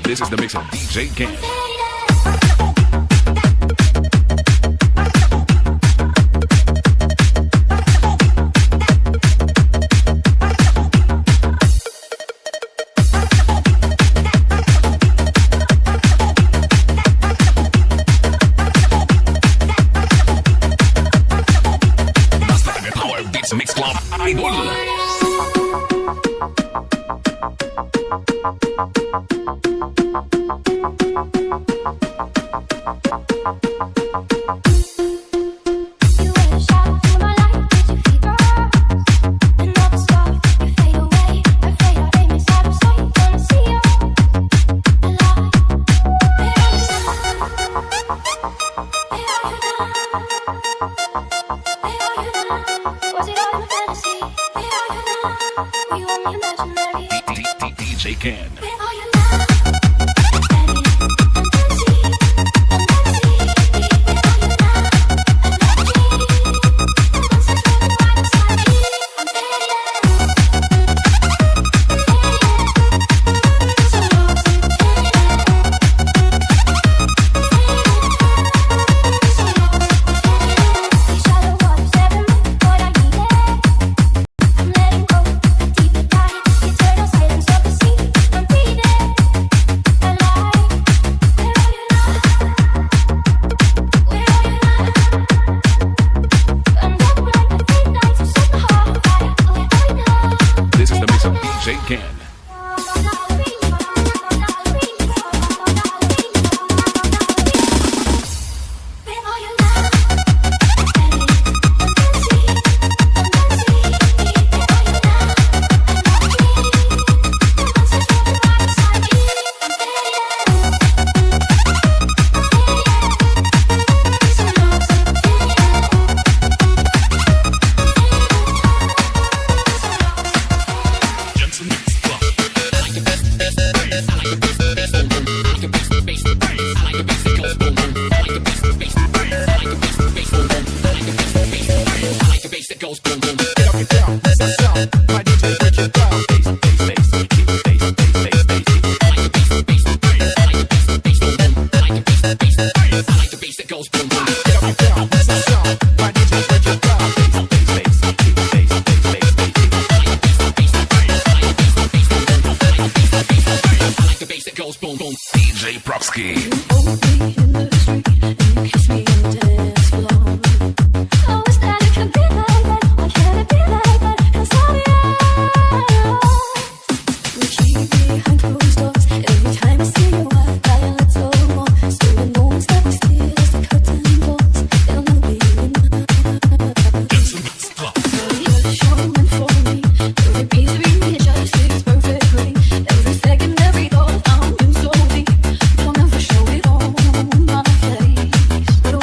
This is the mix of DJ Ken. Mix Club Idol. DJ Ken. DJ Propski. Every second, every thought, I'm in so deep. Don't ever show it on my face.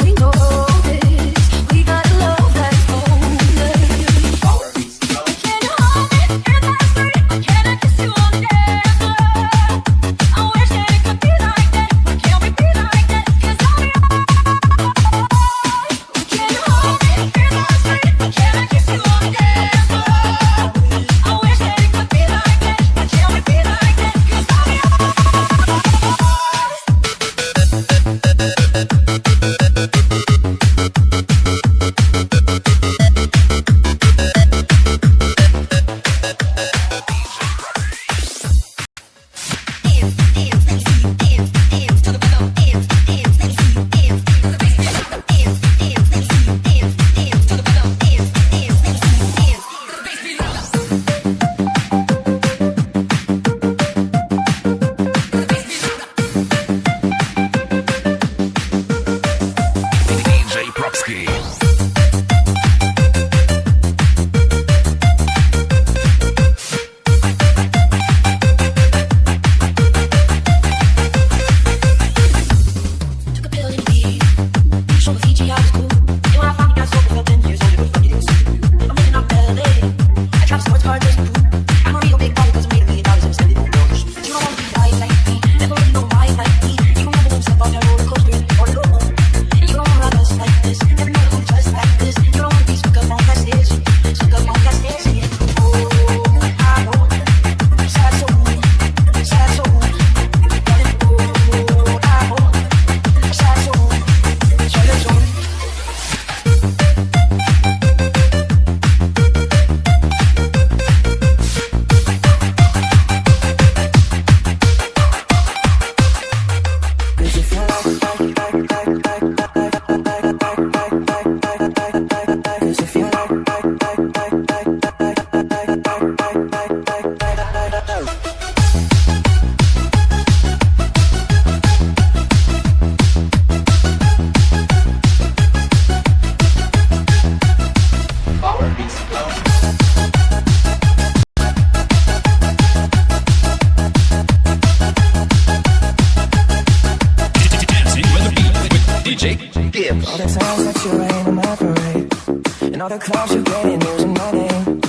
all the clubs you get in using my name.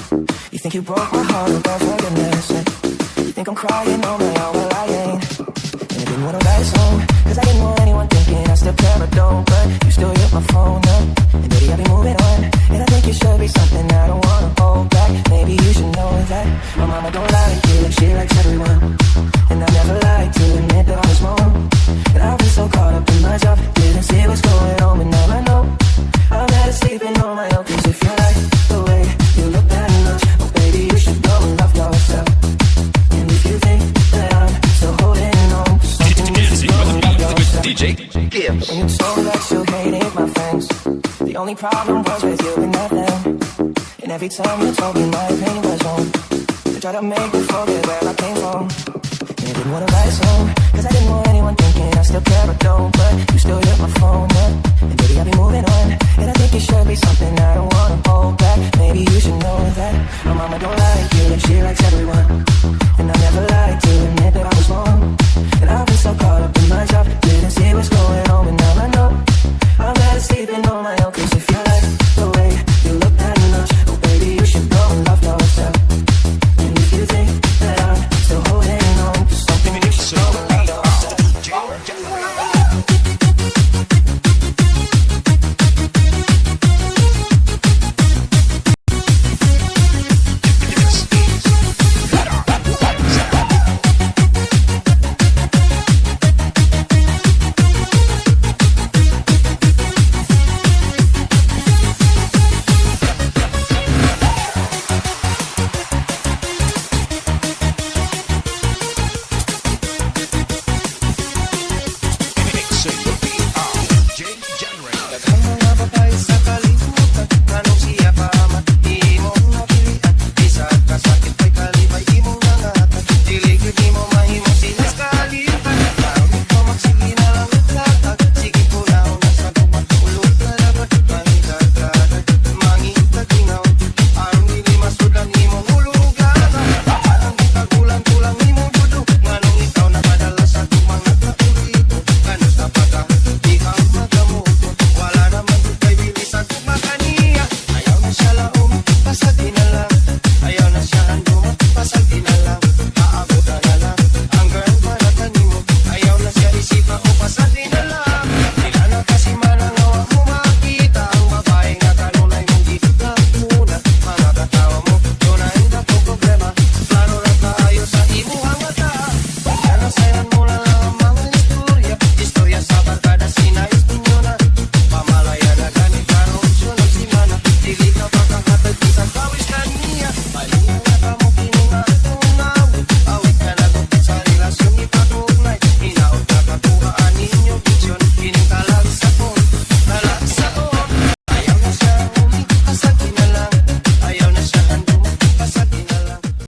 You think you broke my heart, oh God, forgiveness. You think I'm crying on my own, well I ain't. And I didn't want to write a song, cause I didn't want anyone thinking I still care or don't. But you still hit my phone up, and baby I'll be moving on. And I think you should be something I don't wanna hold back. Maybe you should know that my mama don't like you like she likes everyone. And I never like to admit that I was wrong. And I've been so caught up in my job, didn't see what's going on, but now I know I'm better sleeping on my own. Cause if you like the way you look that much, oh baby you should go and love yourself. And if you think that I'm still holding on to something, you should go and love yourself. DJ Gibbs. When you told that you hated my friends, the only problem was with you and not them. And every time you told me my opinion was wrong, you tried to make me forget where I came from. And I didn't want to write a song, cause I didn't want anyone thinking I still care or don't. But you still hit my phone up, and baby I'll be moving on. And I think it should be something I don't wanna hold back. Maybe you should know that my mama don't like you like she likes everyone.